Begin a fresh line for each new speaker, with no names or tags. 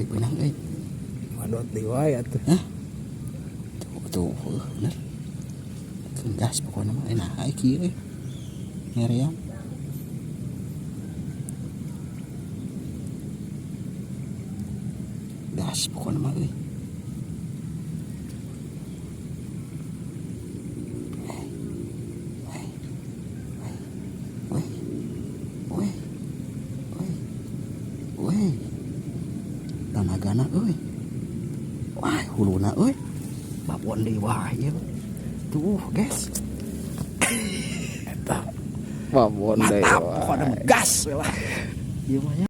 benang euy.
Madot di wae atuh.
Hah? Tuh, bener. Gas pokoknya mah enak ae kieu euy. Ngeriam. Gas pokoknya mah euy. Weh, tanagana euy. Wah, huluna euy. Babon deui wae ieu. Tuh, guys. Eta
Babon deui.
mantap, pokoknya gas we lah. Ieu mah